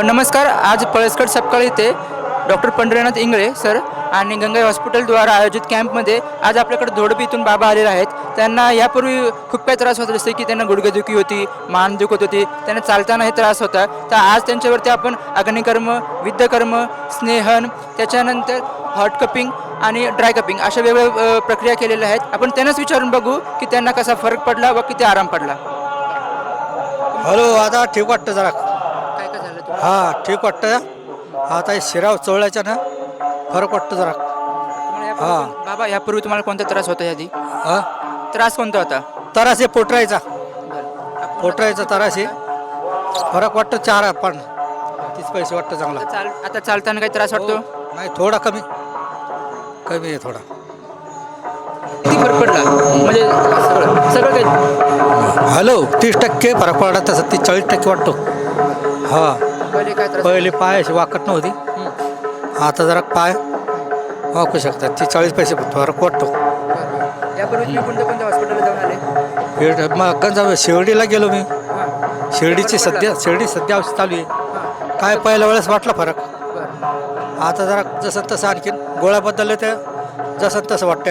नमस्कार. आज पळसखेड सपकाळ येथे डॉक्टर पंढरीनाथ इंगळे सर आणि गंगा हॉस्पिटलद्वारा आयोजित कॅम्पमध्ये आज आपल्याकडे धोडपी इथून बाबा आलेले आहेत. त्यांना यापूर्वी खूप काही त्रास होता, जसे की त्यांना गुडघेदुखी होती, मान दुखत होती, त्यांना चालतानाही त्रास होता. तर आज त्यांच्यावरती आपण अग्निकर्म, विद्यकर्म, स्नेहन, त्याच्यानंतर हॉट कपिंग आणि ड्राय कपिंग अशा वेगवेगळ्या प्रक्रिया केलेल्या आहेत. आपण त्यांनाच विचारून बघू की त्यांना कसा फरक पडला व किती आराम पडला. हॅलो, आता ठीक वाटतं जरा. काय काय झालं तुम्हाला? हां, ठीक वाटतं. आता हे शिराव चवळ्याच्या ना फरक वाटतं जरा. बाबा यापूर्वी तुम्हाला कोणता त्रास होता? यादी हां, त्रास कोणता होता? तरास आहे पोटरायचा. पोटरायचा तरास आहे. फरक वाटतं 4-30 पैसे वाटतं चांगला. आता चालताना काही त्रास वाटतो? नाही, थोडा कमी कमी आहे थोडा. किती फरक पडला? म्हणजे सगळं सगळं काही हॅलो, 30% फरक पडला, तसं 40% वाटतो. हां, पहिले काय त्रास? पहिले पाय अशी वाकत नव्हती, आता जरा पाय वाकू शकतात. 40 पैसे फरक वाटतो. यापूर्वी तुम्ही कोणत्या कोणत्या हॉस्पिटलला जाऊन आले? मग गंजा शिर्डीला गेलो मी. हां. शिर्डी सध्या औषध चालू आहे. काय पहिल्या वेळेस वाटला फरक, बरं. आता जरा जसं तसं आणखीन गोळ्या बदलल्या त्या जसं तसं वाटतं.